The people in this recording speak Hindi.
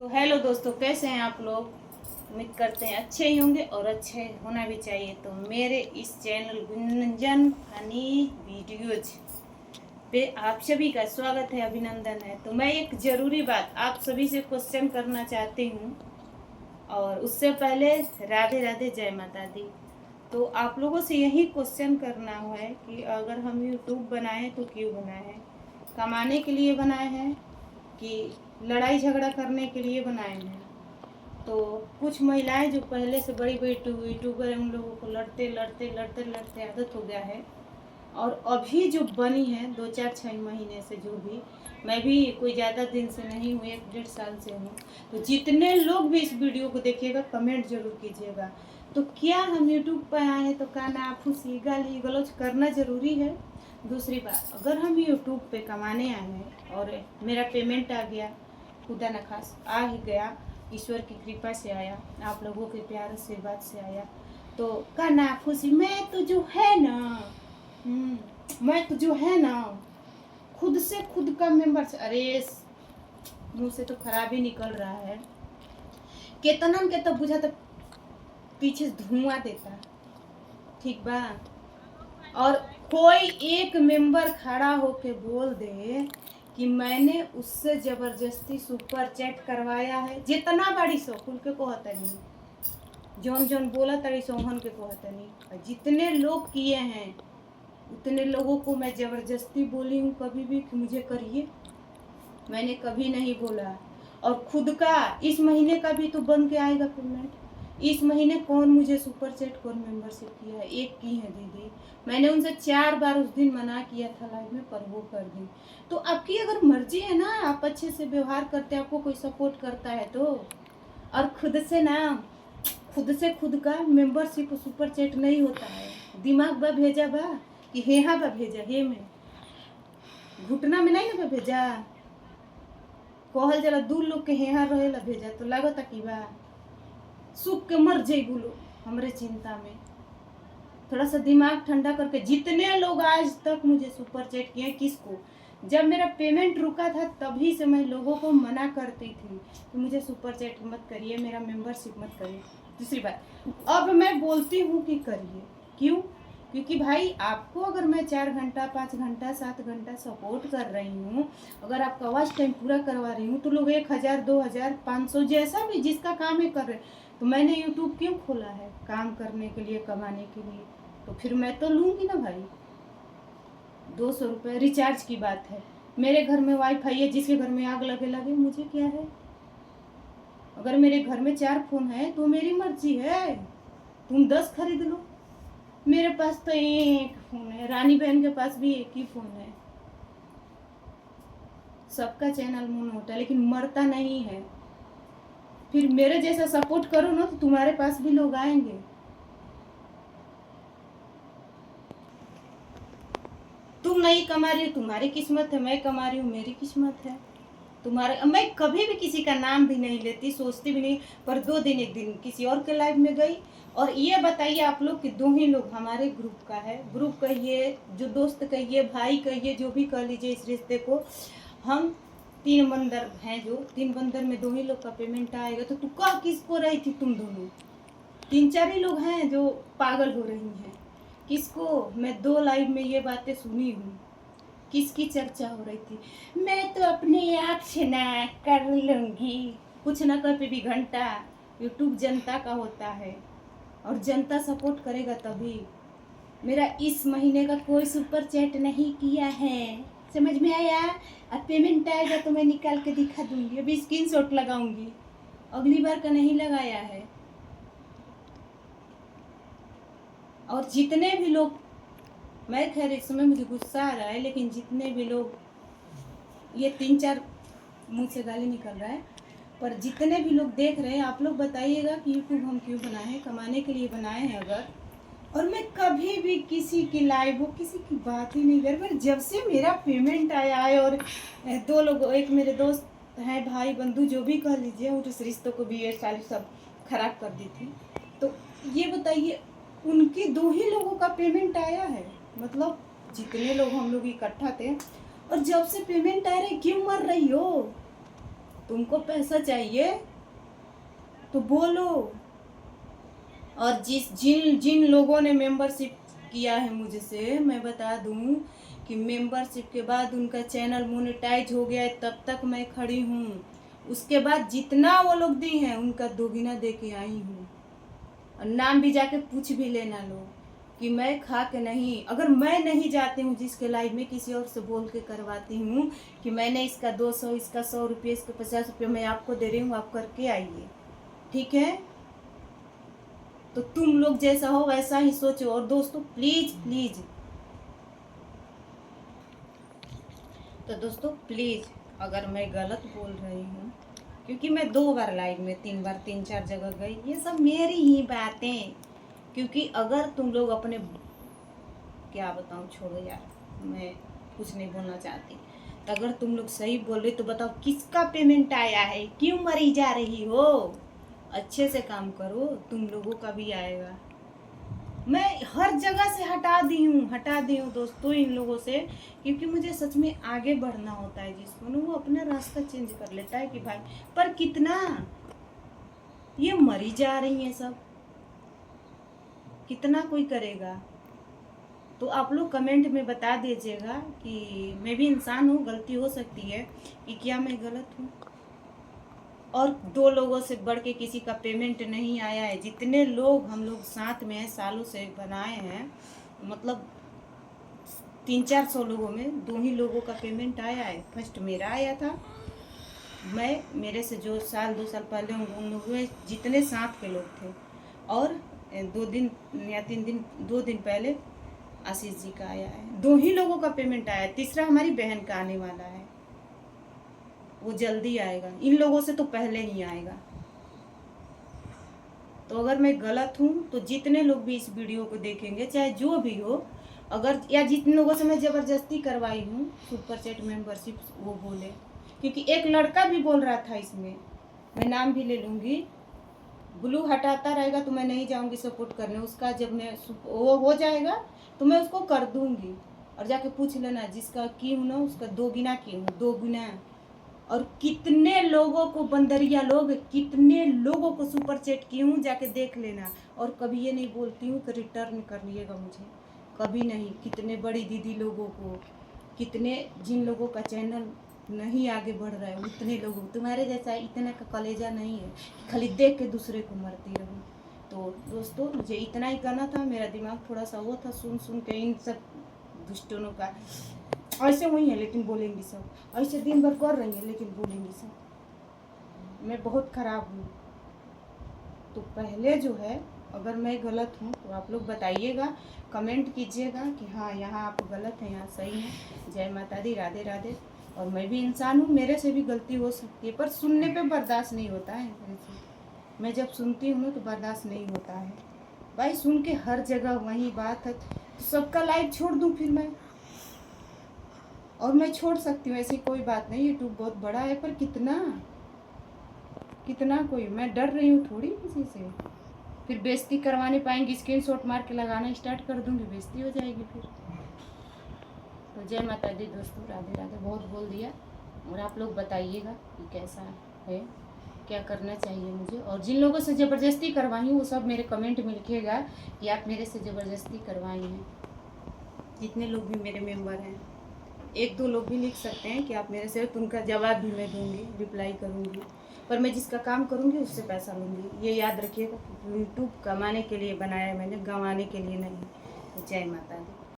तो हेलो दोस्तों, कैसे हैं आप लोग। उम्मीद करते हैं अच्छे ही होंगे और अच्छे होना भी चाहिए। तो मेरे इस चैनल गुंजन फनी वीडियोज पे आप सभी का स्वागत है, अभिनंदन है। तो मैं एक ज़रूरी बात आप सभी से क्वेश्चन करना चाहती हूँ, और उससे पहले राधे राधे, जय माता दी। तो आप लोगों से यही क्वेश्चन करना है कि अगर हम यूट्यूब बनाए तो क्यों बनाए हैं, कमाने के लिए बनाए हैं कि लड़ाई झगड़ा करने के लिए बनाए हैं। तो कुछ महिलाएं जो पहले से बड़ी बड़ी यूट्यूबर हैं, उन लोगों को लड़ते लड़ते लड़ते लड़ते आदत हो गया है। और अभी जो बनी है 2 4 6 महीने से, जो भी, मैं भी कोई ज़्यादा दिन से नहीं हूँ, 1 1.5 साल से हूँ। तो जितने लोग भी इस वीडियो को देखिएगा, कमेंट जरूर कीजिएगा। तो क्या हम यूट्यूब पर आए हैं तो काना फूसी गाली गलौज करना ज़रूरी है। दूसरी बात, अगर हम यूट्यूब पे कमाने आए हैं और मेरा पेमेंट आ गया, खुदा न खास आ ही गया, ईश्वर की कृपा से आया, आप लोगों के प्यार से बात से आया, तो काना फूसी मैं तो जो है ना, मैं तो जो है ना, खुद से खुद का मेंबर से, अरे मुंह से तो खराब ही निकल रहा है। केतनन के तो बुझा तो पीछे धुआं देता, ठीक बा। और कोई एक मेंबर खड़ा होके बोल दे कि मैंने उससे जबरदस्ती सुपर चैट करवाया है, जितना बड़ी सो खुल के कहता नहीं, जौन जौन बोला तड़ी सोहन के कहता नहीं। जितने लोग किए हैं उतने लोगों को मैं ज़बरदस्ती बोली हूँ कभी भी कि मुझे करिए, मैंने कभी नहीं बोला। और खुद का इस महीने का भी तो बन के आएगा पेमेंट। इस महीने कौन मुझे सुपर चैट कौन मेंबरशिप किया है, एक की है दीदी। मैंने उनसे 4 बार उस दिन मना किया था लाइव में, पर वो कर दी। तो आपकी अगर मर्जी है ना, आप अच्छे से व्यवहार करते, आपको कोई सपोर्ट करता है तो। और खुद से ना, खुद से खुद का मेंबरशिप सुपर चैट नहीं होता है। दिमाग बा भेजा बा कि हेहा बा भेजा, हे में घुटना में नहीं ना भेजा, कहल जला 2 लोग के हेहा रहेला भेजा, तो लागता कि बा सूख के मर जाइबू लोग हमरे चिंता में। थोड़ा सा दिमाग ठंडा करके, जितने लोग आज तक मुझे सुपर चैट किए, किसको, जब मेरा पेमेंट रुका था तभी से मैं लोगों को मना करती थी कि मुझे सुपर चैट मत करिए, मेरा मेंबरशिप मत करिए। दूसरी बात, अब मैं बोलती हूँ कि करिए। क्यों? क्योंकि भाई आपको अगर मैं 4 घंटा 5 घंटा 7 घंटा सपोर्ट कर रही हूँ, अगर आपका वॉच टाइम पूरा करवा रही हूँ, तो लोग 1000 2000 500 जैसा भी जिसका काम है कर रहे, तो मैंने यूट्यूब क्यों खोला है? काम करने के लिए, कमाने के लिए। तो फिर मैं तो लूँगी ना भाई। 200 रुपये रिचार्ज की बात है, मेरे घर में वाईफाई है, जिसके घर में आग लगे लगे, मुझे क्या है। अगर मेरे घर में 4 फोन है तो मेरी मर्जी है, तुम 10 खरीद लो। मेरे पास तो एक फोन है, रानी बहन के पास भी एक ही फोन है। सबका चैनल मून होता है लेकिन मरता नहीं है। फिर मेरे जैसा सपोर्ट करो ना तो तुम्हारे पास भी लोग आएंगे। तुम नहीं कमा रही हो, तुम्हारी किस्मत है, मैं कमा रही हूँ, मेरी किस्मत है। तुम्हारे, मैं कभी भी किसी का नाम भी नहीं लेती, सोचती भी नहीं। पर 2 दिन एक दिन किसी और के लाइव में गई, और ये बताइए आप लोग कि 2 ही लोग हमारे ग्रुप का है, ग्रुप कहिए, जो दोस्त कहिए, भाई कहिए, जो भी कह लीजिए इस रिश्ते को, हम 3 बंदर हैं, जो 3 बंदर में 2 ही लोग का पेमेंट आएगा। तो तू कह किसको रही थी? तुम दोनों 3 4 ही लोग हैं जो पागल हो रही हैं। किसको? मैं 2 लाइव में ये बातें सुनी हूँ। किसकी चर्चा हो रही थी? मैं तो अपने आप से ना कर लूँगी, कुछ ना कर पे भी घंटा। यूट्यूब जनता का होता है और जनता सपोर्ट करेगा तभी। मेरा इस महीने का कोई सुपर चैट नहीं किया है, समझ में आया? अब पेमेंट आएगा तो मैं निकाल के दिखा दूंगी, अभी स्क्रीनशॉट लगाऊंगी, अगली बार का नहीं लगाया है। और जितने भी लोग, मैं खैर इस समय मुझे गुस्सा आ रहा है, लेकिन जितने भी लोग, ये 3 4 मुंह से गाली निकल रहा है, पर जितने भी लोग देख रहे हैं, आप लोग बताइएगा कि यूट्यूब हम क्यों बनाए हैं? कमाने के लिए बनाए हैं अगर। और मैं कभी भी किसी की लाइव हो, किसी की बात ही नहीं कर, पर जब से मेरा पेमेंट आया है, और 2 लोग, एक मेरे दोस्त हैं, भाई बंधु जो भी कह लीजिए, उस रिश्तों को भी 1 साल सब खराब कर दी थी। तो ये बताइए, उनके 2 ही लोगों का पेमेंट आया है, मतलब जितने लोग हम लोग इकट्ठा थे। और जब से पेमेंट आ रहे, क्यों मर रही हो? तुमको पैसा चाहिए तो बोलो। और जिन जिन लोगों ने मेंबरशिप किया है मुझसे, मैं बता दूं कि मेंबरशिप के बाद उनका चैनल मोनेटाइज हो गया है, तब तक मैं खड़ी हूँ। उसके बाद जितना वो लोग दी हैं उनका दोगुना दे के आई हूँ। और नाम भी जाके पूछ भी लेना लोग कि मैं खा के नहीं, अगर मैं नहीं जाती हूँ जिसके लाइव में, किसी और से बोल के करवाती हूँ कि मैंने इसका 200, इसका 100 रुपये, इसका 50 रुपये मैं आपको दे रही हूँ, आप करके आइए, ठीक है। तो तुम लोग जैसा हो वैसा ही सोचो। और दोस्तों प्लीज प्लीज, तो दोस्तों प्लीज, अगर मैं गलत बोल रही हूँ, क्योंकि मैं 2 बार लाइव में, 3 बार, 3-4 जगह गई, ये सब मेरी ही बातें। क्योंकि अगर तुम लोग अपने, क्या बताऊँ, छोड़ो यार, मैं कुछ नहीं बोलना चाहती। तो अगर तुम लोग सही बोल रहे तो बताओ किसका पेमेंट आया है, क्यों मरी जा रही हो। अच्छे से काम करो, तुम लोगों का भी आएगा। मैं हर जगह से हटा दी हूँ दोस्तों इन लोगों से, क्योंकि मुझे सच में आगे बढ़ना होता है। जिसको ना वो अपना रास्ता चेंज कर लेता है कि भाई, पर कितना ये मरी जा रही है सब, कितना कोई करेगा। तो आप लोग कमेंट में बता दीजिएगा कि मैं भी इंसान हूँ, गलती हो सकती है, कि क्या मैं गलत हूँ। और 2 लोगों से बढ़ के किसी का पेमेंट नहीं आया है। जितने लोग हम लोग साथ में हैं, सालों से बनाए हैं, मतलब 300-400 लोगों में 2 ही लोगों का पेमेंट आया है। फर्स्ट मेरा आया था, मैं, मेरे से जो 1-2 साल पहले उन लोगों में जितने साथ के लोग थे, और 2 दिन या 3 दिन, 2 दिन पहले आशीष जी का आया है। 2 ही लोगों का पेमेंट आया है। तीसरा हमारी बहन का आने वाला है, वो जल्दी आएगा। इन लोगों से तो पहले ही आएगा। तो अगर मैं गलत हूँ तो जितने लोग भी इस वीडियो को देखेंगे, चाहे जो भी हो, अगर, या जितने लोगों से मैं ज़बरदस्ती करवाई हूँ सुपर चैट मेंबरशिप, वो बोले। क्योंकि एक लड़का भी बोल रहा था इसमें, मैं नाम भी ले लूँगी, ब्लू हटाता रहेगा तो मैं नहीं जाऊँगी सपोर्ट करने उसका। जब मैं वो हो जाएगा तो मैं उसको कर दूँगी। और जाके पूछ लेना, जिसका की हूँ ना उसका 2 गुना की हूँ, 2 गुना। और कितने लोगों को, बंदरिया लोग, कितने लोगों को सुपर चैट की हूँ, जाके देख लेना। और कभी ये नहीं बोलती हूँ कि रिटर्न कर लिएगा मुझे, कभी नहीं। कितने बड़ी दीदी लोगों को, कितने, जिन लोगों का चैनल नहीं आगे बढ़ रहा है, उतने लोगों, तुम्हारे जैसा इतना का कलेजा नहीं है खाली देख के दूसरे को मरती रहूँ। तो दोस्तों मुझे इतना ही कहना था। मेरा दिमाग थोड़ा सा वो था, सुन के इन सब दुष्टों का। ऐसे वही है लेकिन बोलेंगी सब, ऐसे दिन भर कर रही है लेकिन बोलेंगी सब। मैं बहुत ख़राब हूँ। तो पहले जो है, अगर मैं गलत हूँ तो आप लोग बताइएगा, कमेंट कीजिएगा कि हाँ यहाँ आप गलत हैं, यहाँ सही है। जय माता दी, राधे राधे। और मैं भी इंसान हूँ, मेरे से भी गलती हो सकती है, पर सुनने पे बर्दाश्त नहीं होता है मेरे से। मैं जब सुनती हूँ तो बर्दाश्त नहीं होता है भाई। सुन के हर जगह वही बात है, तो सबका लाइव छोड़ दूँ फिर मैं? और मैं छोड़ सकती हूँ, ऐसी कोई बात नहीं। यूट्यूब बहुत बड़ा है, पर कितना कोई, मैं डर रही हूँ थोड़ी किसी से। फिर बेइज्जती करवाने पाएंगी, स्क्रीनशॉट मार के लगाना स्टार्ट कर दूँगी, बेइज्जती हो जाएगी फिर। तो जय माता दी दोस्तों, राधे राधे। बहुत बोल दिया। और आप लोग बताइएगा कि कैसा है, क्या करना चाहिए मुझे। और जिन लोगों से ज़बरदस्ती करवाई हूँ वो सब मेरे कमेंट में लिखिएगा कि आप मेरे से ज़बरदस्ती करवाई हैं। जितने लोग भी मेरे मेंबर हैं, 1-2 लोग भी लिख सकते हैं कि आप मेरे से, तो उनका जवाब भी मैं दूंगी, रिप्लाई करूंगी। पर मैं जिसका काम करूंगी उससे पैसा लूंगी, ये याद रखिएगा। यूट्यूब कमाने के लिए बनाया है मैंने, गंवाने के लिए नहीं। तो जय माता दी।